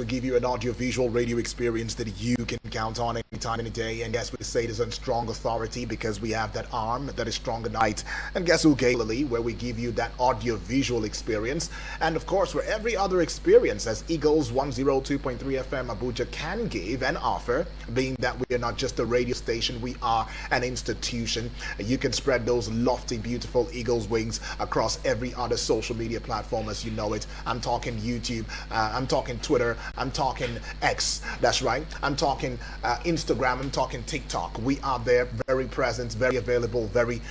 we give you an audio-visual radio experience that you can count on any time, any day. And guess we say it is on strong authority because we have that arm that is strong at night. And guess who Galilee, where we give you that audio-visual experience. And of course, for every other experience as Eagles 102.3 FM Abuja can give and offer, being that we are not just a radio station, we are an institution. You can spread those lofty, beautiful Eagles wings across every other social media platform as you know it. I'm talking YouTube, I'm talking Twitter, I'm talking X, that's right. I'm talking Instagram, I'm talking TikTok. We are there, very present, very available, very,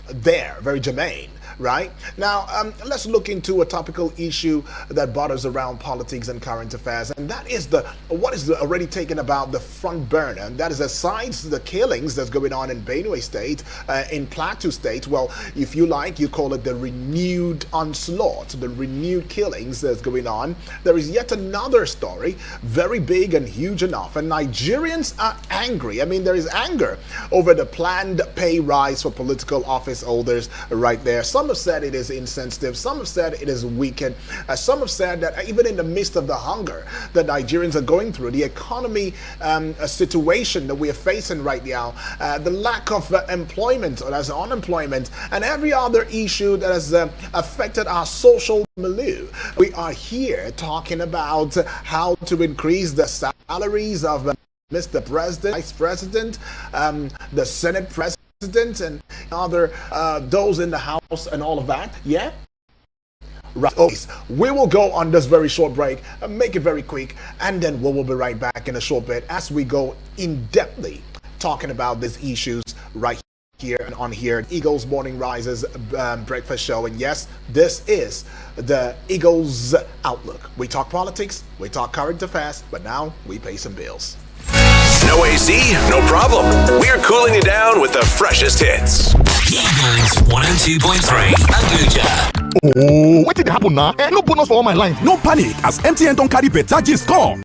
there, very germane, right? Now, let's look into a topical issue that bothers around politics and current affairs, and that is what is already taken about the front burner, and that is aside the killings that's going on in Benue State, in Plateau State. Well, if you like, you call it the renewed onslaught, the renewed killings that's going on. There is yet another story, very big and huge enough, and Nigerians are angry. I mean, there is anger over the planned pay rise for political office holders right there. Some have said it is insensitive, some have said it is wicked, some have said that even in the midst of the hunger that Nigerians are going through, the economy situation that we are facing right now, the lack of employment, or as unemployment, and every other issue that has affected our social milieu. We are here talking about how to increase the salaries of Mr. President, Vice President, the Senate President, and other those in the House and all of that. Yeah? Right. Okay. We will go on this very short break, make it very quick, and then we will be right back in a short bit as we go in-depthly talking about these issues right here and on here. Eagles Morning Rises breakfast show, and yes, this is the Eagles Outlook. We talk politics, we talk current affairs, but now we pay some bills. No AC? No problem. We're cooling it down with the freshest hits. Eagles 102.3 Abuja. Oh, what did happen now? No bonus for all my line. No panic, as MTN don't carry better gist come.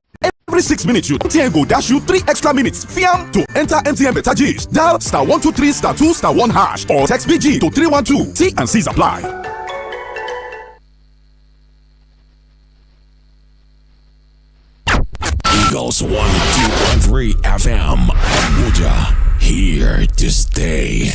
Every 6 minutes, MTN go dash you 3 extra minutes. Fiam to enter MTN better gist. Dial *123 *2 *1 hash or text BG to 312. T and C's apply. Eagles 102.3 FM Abuja, here to stay.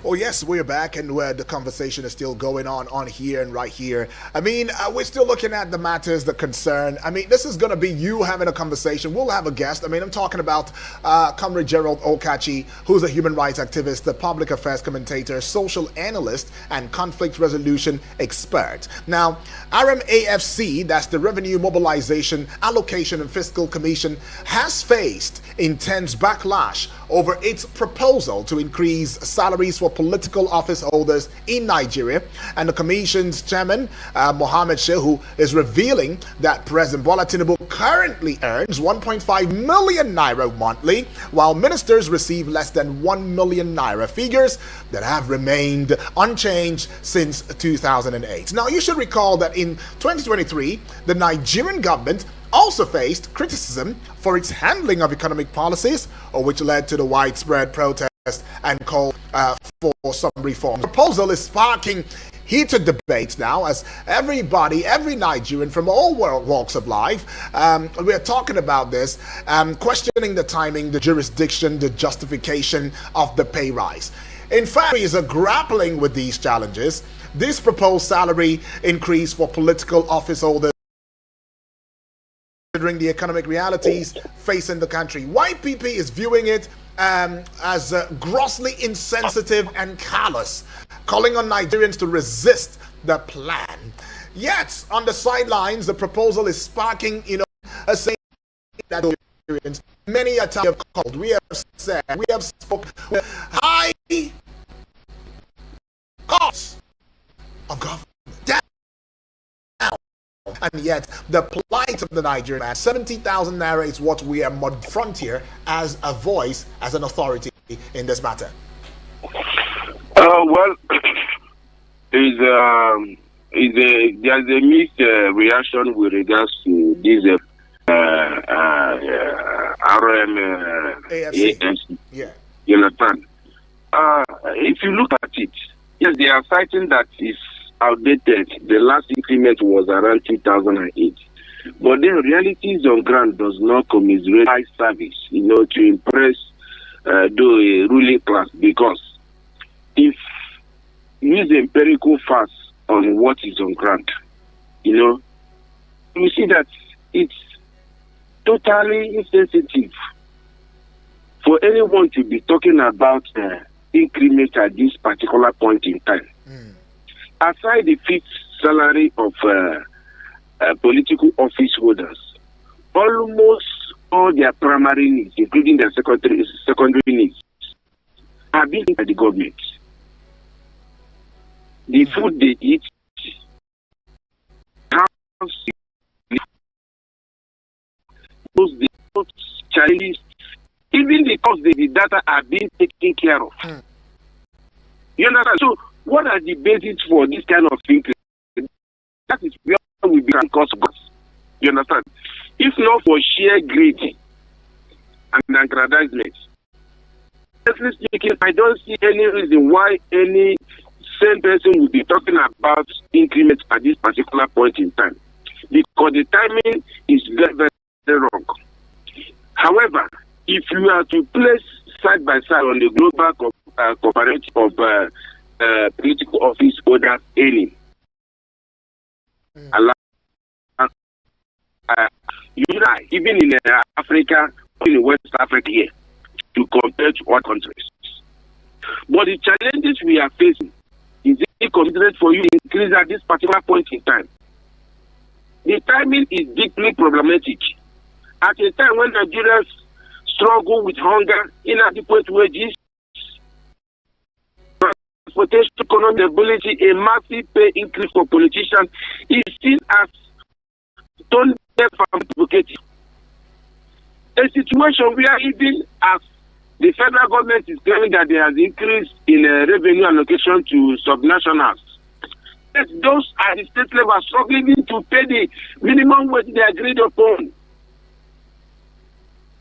Oh yes, we're back, and the conversation is still going on here and right here. I mean, we're still looking at the matters that concern. I mean, this is going to be you having a conversation. We'll have a guest. I mean, I'm talking about Comrade Gerald Okachi, who's a human rights activist, the public affairs commentator, social analyst, and conflict resolution expert. Now, RMAFC, that's the Revenue Mobilization, Allocation and Fiscal Commission, has faced intense backlash over its proposal to increase salaries for political office holders in Nigeria. And the Commission's chairman, Mohammed Shehu, is revealing that President Bola Tinubu currently earns 1.5 million naira monthly, while ministers receive less than 1 million naira, figures that have remained unchanged since 2008. Now, you should recall that in 2023, the Nigerian government also faced criticism for its handling of economic policies, which led to the widespread protest and call for some reform. The proposal is sparking heated debates now, as every Nigerian from all walks of life, we are talking about this, questioning the timing, the jurisdiction, the justification of the pay rise. In fact, we are grappling with these challenges. This proposed salary increase for political office holders, considering the economic realities facing the country. YPP is viewing it as grossly insensitive and callous, calling on Nigerians to resist the plan. Yet, on the sidelines, the proposal is sparking, a saying that many a time have called. We have said, we have spoken high costs of government. And yet, the plight of the Nigerian man, 70,000 naira is what we are on frontier as a voice, as an authority in this matter. Well, there's a mixed reaction with regards to this RMAFC. Yeah. You understand? If you look at it, yes, they are citing that it's outdated. The last increment was around 2008. But then realities on ground does not commiserate high service, to impress the ruling class, because if you use empirical facts on what is on ground, you see that it's totally insensitive for anyone to be talking about increment at this particular point in time. Aside the fixed salary of political office holders, almost all their primary needs, including their secondary needs, are being by the government. The food they eat, those challenges, even the cost the data are being taken care of. You understand? So, what are the basis for this kind of thing? That is where we become cost. You understand? If not for sheer greed and aggrandizement, honestly speaking, I don't see any reason why any same person would be talking about increments at this particular point in time, because the timing is very, very, very wrong. However, if you are to place side by side on the global comparative of political office holders earning, even in Africa, in West Africa here, to compare to other countries. But the challenges we are facing, is it considered for you to increase at this particular point in time? The timing is deeply problematic. At a time when Nigerians struggle with hunger, inadequate wages, transportation, economic ability, a massive pay increase for politicians is seen as tone deaf and provocative. A situation where even as the federal government is claiming that there has increase in revenue allocation to subnationals, those at the state level are struggling to pay the minimum wage they agreed upon.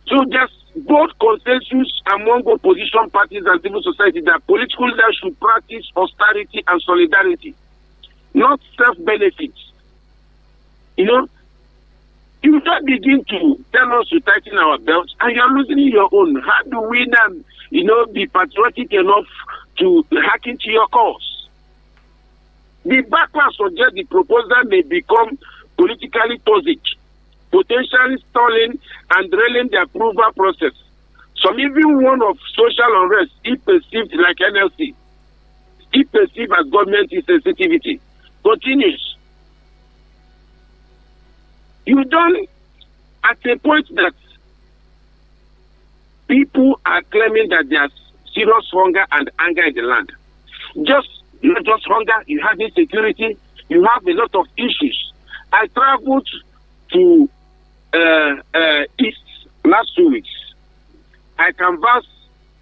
So there's both consensus among opposition parties and civil society that political leaders should practice austerity and solidarity, not self-benefit. You don't begin to tell us to tighten our belts and you're losing your own. How do we then, be patriotic enough to hack into your cause? The backlash suggests the proposal may become politically toxic, potentially stalling and derailing the approval process. Some even warn of social unrest if perceived like NLC, if perceived as government insensitivity. Continues. You don't, at a point that people are claiming that there's serious hunger and anger in the land. Not just hunger, you have insecurity, you have a lot of issues. I traveled to East last 2 weeks. I canvassed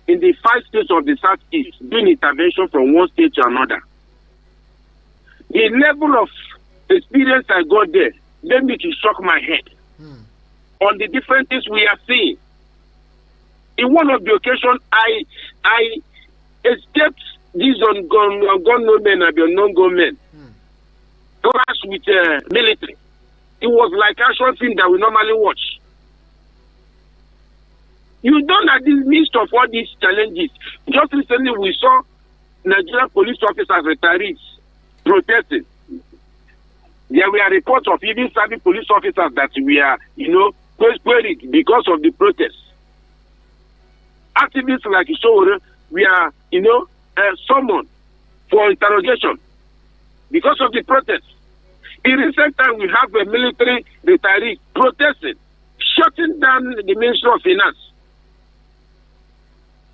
in the 5 states of the Southeast, doing intervention from one state to another. The level of experience I got there led me to shock my head on the different things we are seeing. In one of the occasions, I escaped these gun no men and non-gun men. Clash with military. It was like a short film that we normally watch. You don't at the midst of all these challenges. Just recently we saw Nigerian police officers retirees protesting. There were reports of even serving police officers that we are, queried because of the protests. Activists like Ishowore, we are, summoned for interrogation because of the protests. In recent time, we have a military retiree protesting, shutting down the Ministry of Finance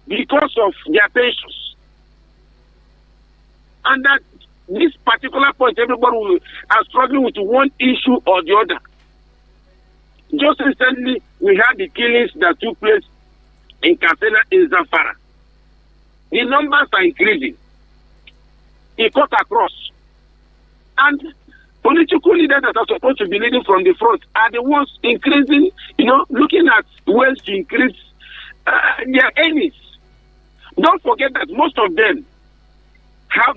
because of their pensions. And that this particular point, everybody are struggling with one issue or the other. Just recently, we had the killings that took place in Katsina, in Zamfara. The numbers are increasing. It cut across. And political leaders that are supposed to be leading from the front are the ones increasing, looking at ways to increase their earnings. Don't forget that most of them have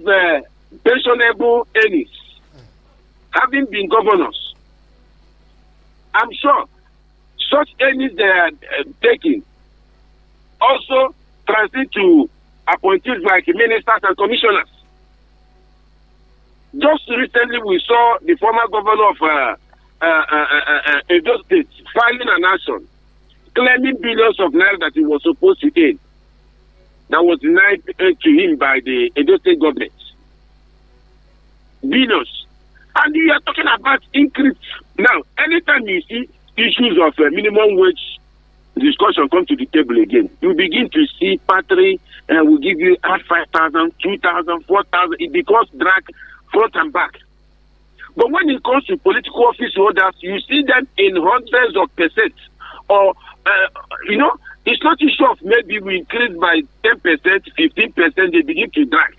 pensionable earnings, having been governors. I'm sure such earnings they are taking also translate to appointees like ministers and commissioners. Just recently, we saw the former governor of Edo State filing an action, claiming billions of naira that he was supposed to earn. That was denied to him by the Edo State government. Billions. And we are talking about increase. Now, anytime you see issues of minimum wage discussion come to the table again, you begin to see Patri will give you at 5,000, 2,000, 4,000. It becomes drag front and back. But when it comes to political office holders, you see them in hundreds of percent. Or, it's not issue of maybe we increase by 10%, 15%, they begin to drag.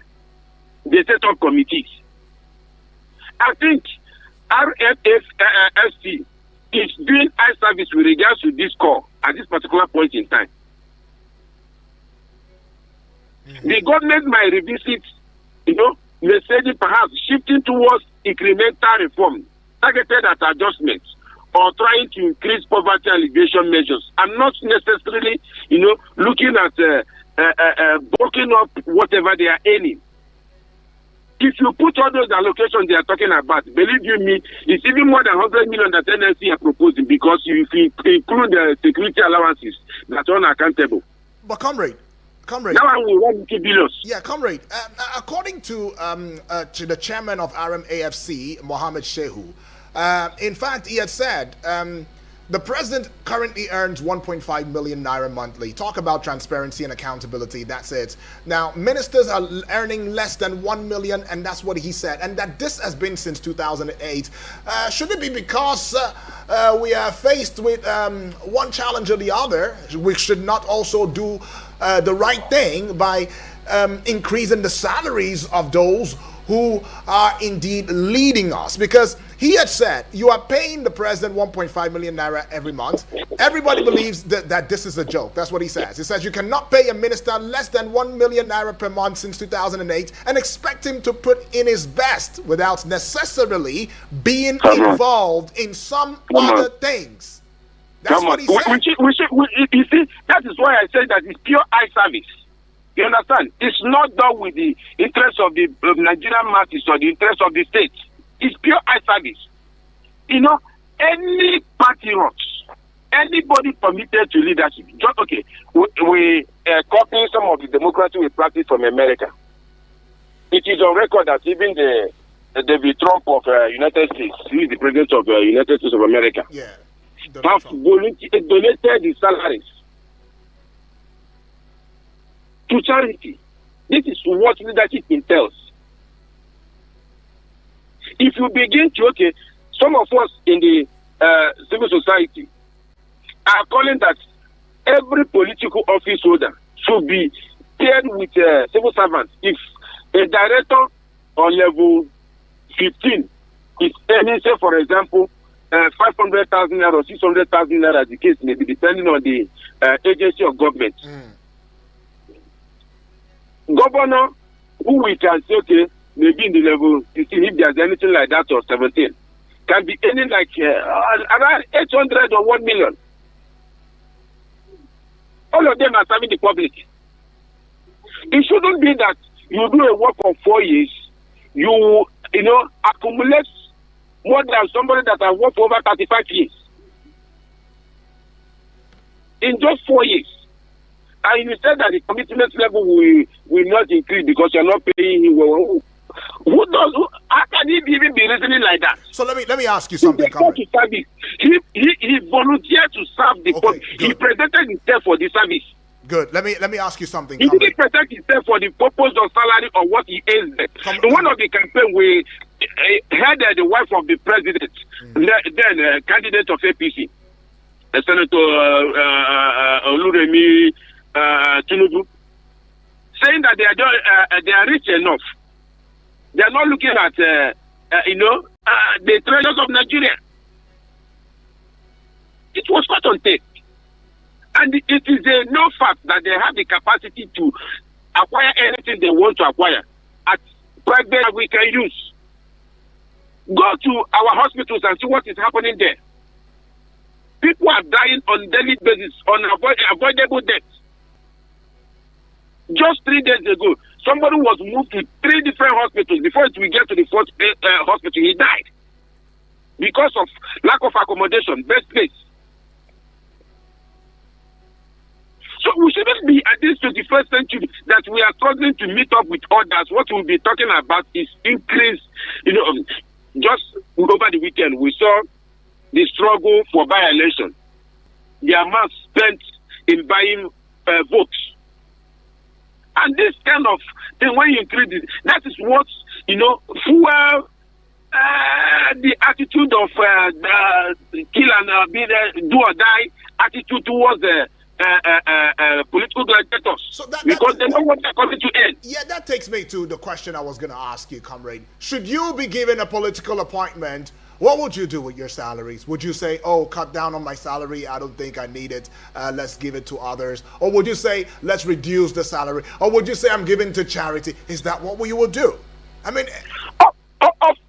They set up committees. I think RMAFC is doing eye service with regards to this call at this particular point in time. The government might revisit, Mercedes perhaps shifting towards incremental reform targeted at adjustments or trying to increase poverty alleviation measures and not necessarily, looking at bulking up whatever they are earning. If you put all those allocations they are talking about, believe you me, it's even more than 100 million that NLC are proposing because if you include the security allowances that are unaccountable. But comrade. Now I will run 2 billion. Yeah, comrade. According to the chairman of RMAFC, Mohammed Shehu, in fact, he had said the president currently earns 1.5 million naira monthly. Talk about transparency and accountability. That's it. Now, ministers are earning less than 1 million, and that's what he said. And that this has been since 2008. Should it be because we are faced with one challenge or the other? We should not also do the right thing by increasing the salaries of those who are indeed leading us, because he had said you are paying the president 1.5 million naira every month. Everybody believes that this is a joke. That's what he says. He says you cannot pay a minister less than 1 million naira per month since 2008 and expect him to put in his best without necessarily being involved in some other things. That's what he said. You see, that is why I said that it's pure eye service. You understand? It's not done with the interest of the Nigerian masses or the interest of the state. It's pure eye service. Any party rocks, anybody committed to leadership, just okay, we copying some of the democracy we practice from America. It is on record that even the David Trump of United States, who is the president of United States of America, have donated the salaries to charity. This is what leadership entails. If you begin to, some of us in the civil society are calling that every political office holder should be paired with civil servants. If a director on level 15 is earning, say, for example, 500,000 naira or 600,000 naira, as the case may be, depending on the agency of government. Governor, who we can say, maybe in the level 15, if there's anything like that, or 17, can be earning like around 800 or 1 million. All of them are serving the public. It shouldn't be that you do a work of 4 years, you accumulate more than somebody that has worked for over 35 years. In just 4 years. And you said that the commitment level will not increase because you're not paying him well. How can he even be reasoning like that? So let me ask you something. He volunteered to serve the public. He presented himself for the service. Good. Let me ask you something. He didn't present himself for the purpose of salary or what he earns. In one of the campaign, we had the wife of the president, then candidate of APC, Senator Oluremi Tinubu, saying that they are rich enough. They are not looking at the treasures of Nigeria. It was caught on tape. And it is a no fact that they have the capacity to acquire anything they want to acquire at price that we can use. Go to our hospitals and see what is happening there. People are dying on daily basis on avoidable deaths. Just 3 days ago, somebody was moved to 3 different hospitals before we get to the first hospital. He died because of lack of accommodation, best place. So we shouldn't be at this 21st century that we are struggling to meet up with others. What we'll be talking about is increase. Just over the weekend, we saw the struggle for by-election. The amount spent in buying votes. And this kind of thing, when you increase it, that is what, fuel the attitude of kill and do or die attitude towards the political gladiators, because they know what they're coming to end. Yeah, that takes me to the question I was going to ask you, comrade. Should you be given a political appointment, what would you do with your salaries? Would you say, oh, cut down on my salary, I don't think I need it, let's give it to others? Or would you say, let's reduce the salary? Or would you say, I'm giving to charity? Is that what you would do? I mean...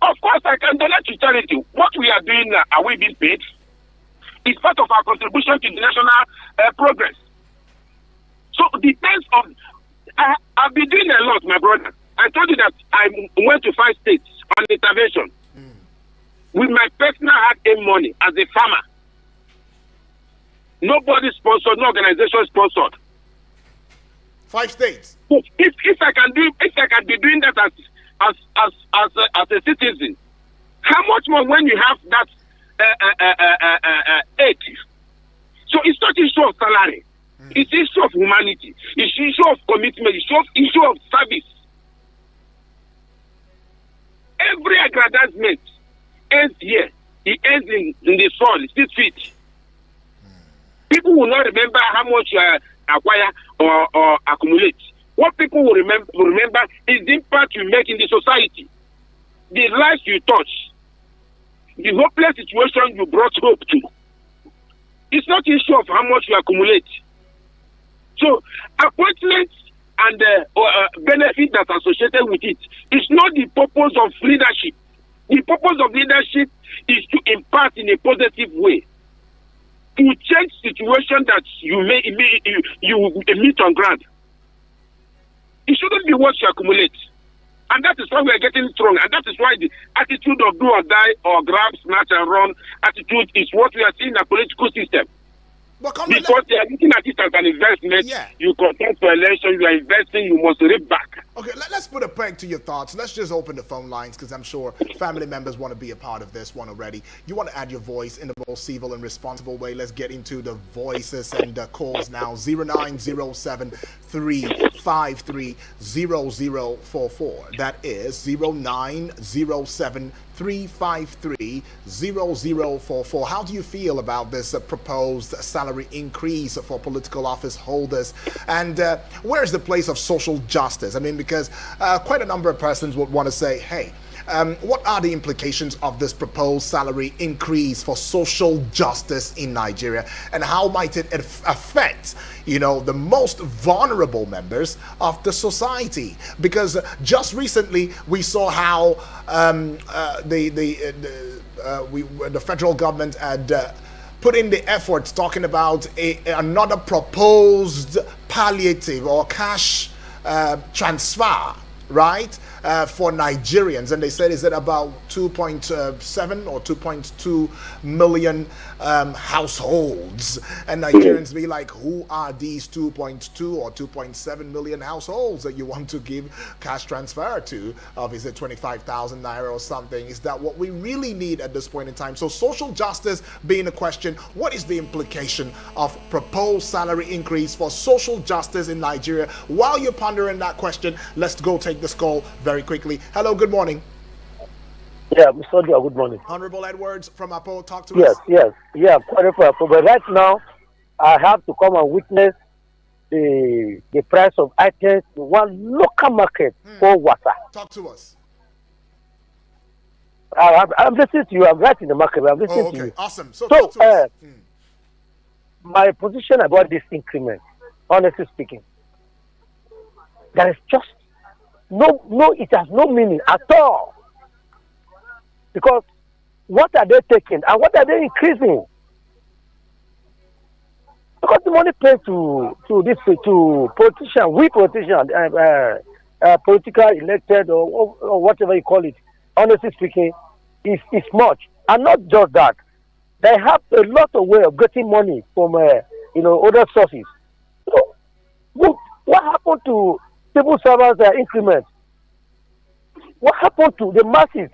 Of course, I can donate to charity. What we are doing now, are we being paid? It's part of our contribution to the national progress. So it depends on... I've been doing a lot, my brother. I told you that I went to 5 states on intervention. With my personal hard-earned money as a farmer. Nobody sponsored, no organization sponsored. 5 states. So if I can be doing that as a citizen, how much more when you have that aid? So it's not issue of salary. It's issue of humanity. It's issue of commitment. It's issue of service. Every aggrandizement ends here. It ends in the soil. It's 6 feet. People will not remember how much you acquire or accumulate. What people will remember is the impact you make in the society, the lives you touch, the hopeless situation you brought hope to. It's not an issue of how much you accumulate. So, appointments and benefit that's associated with it is not the purpose of leadership. The purpose of leadership is to impact in a positive way, to change situation that you meet on ground. It shouldn't be what you accumulate. And that is why we are getting strong. And that is why the attitude of do or die or grab, snatch and run attitude is what we are seeing in the political system. Because they are looking at it as an investment. Yeah. You contest for election, you are investing, you must reap back. Okay, let's put a peg to your thoughts. Let's just open the phone lines because I'm sure family members want to be a part of this one already. You want to add your voice in the most civil and responsible way. Let's get into the voices and the calls now. 09073530044. That is 09073530044. How do you feel about this proposed salary increase for political office holders? And where's the place of social justice? I mean, because quite a number of persons would want to say, hey, what are the implications of this proposed salary increase for social justice in Nigeria? And how might it affect, the most vulnerable members of the society? Because just recently we saw how the federal government had put in the efforts talking about another proposed palliative or cash transfer, right, for Nigerians. And they said, is it about 2.7 or 2.2 million households? And Nigerians be like, who are these 2.2 or 2.7 million households that you want to give cash transfer to? Is it 25,000 naira or something? Is that what we really need at this point in time? So social justice being a question, what is the implication of proposed salary increase for social justice in Nigeria? While you're pondering that question, let's go take this call very quickly. Hello, good morning. Yeah, Mr. Odia, good morning. Honorable Edwards from Apo, talk to us. Yes. Yeah, quite for Apo. But right now, I have to come and witness the price of items in one local market for water. Talk to us. I'm listening to you. I'm right in the market. I'm listening to you. Awesome. So my position about this increment, honestly speaking, there is just it has no meaning at all. Because what are they taking and what are they increasing? Because the money paid to politicians, political elected or whatever you call it, honestly speaking, is much. And not just that. They have a lot of way of getting money from other sources. So what happened to civil servants' increment? What happened to the masses?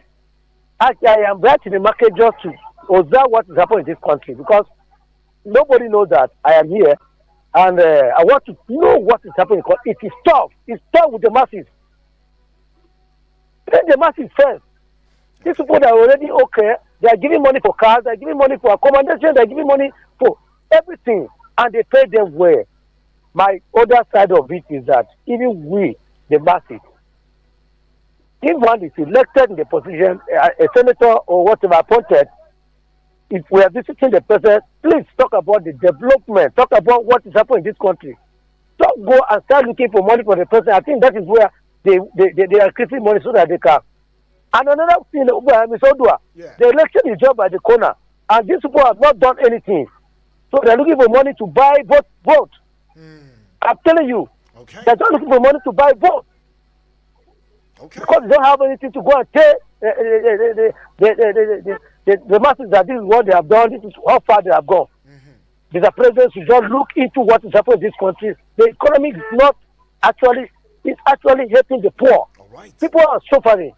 I am right in the market just to observe what is happening in this country, because nobody knows that I am here, and I want to know what is happening. Because it is tough. It's tough with the masses. Then the masses first. These people that are already okay, they are giving money for cars, they are giving money for accommodation, they are giving money for everything, and they pay them well. My other side of it is that even we, the masses, if one is elected in the position, a senator or whatever appointed, if we are visiting the president, please talk about the development, talk about what is happening in this country. Don't go and start looking for money for the president. I think that is where they are increasing money so that they can. And another thing, Mr. Odua, the election is just by the corner, and these people have not done anything. So they're looking for money to buy vote. I'm telling you, they're not looking for money to buy vote. Because they don't have anything to go and tell the masses that this is what they have done, this is how far they have gone. The president should just look into what is happening in this country. The economy is not actually, it's actually helping the poor. People are suffering.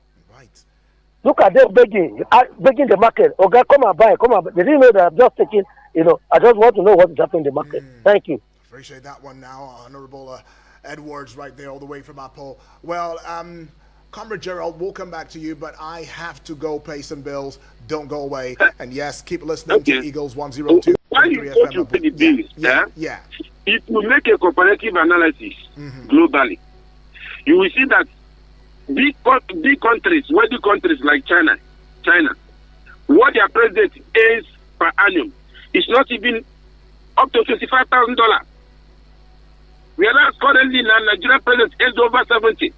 Look at them begging the market. Okay, come and buy, come and buy. They didn't know that I'm just taking, I just want to know what is happening in the market. Thank you. Appreciate that one now, Honorable Edwards, right there, all the way from Apple. Well, Comrade Gerald, we'll come back to you, but I have to go pay some bills. Don't go away. And yes, keep listening to Eagles 102. Why you go to pay the bills? Yeah. If you make a comparative analysis globally, you will see that big countries, wealthy countries like China, what their president is per annum is not even up to $55,000. Whereas currently Nigerian president is over 70.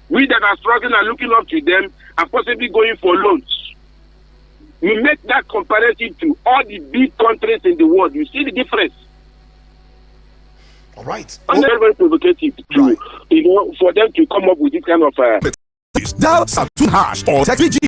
We that are struggling and looking up to them are possibly going for loans. We make that comparative to all the big countries in the world. You see the difference. All right. And very, very provocative to, for them to come up with this kind of dial *2# or text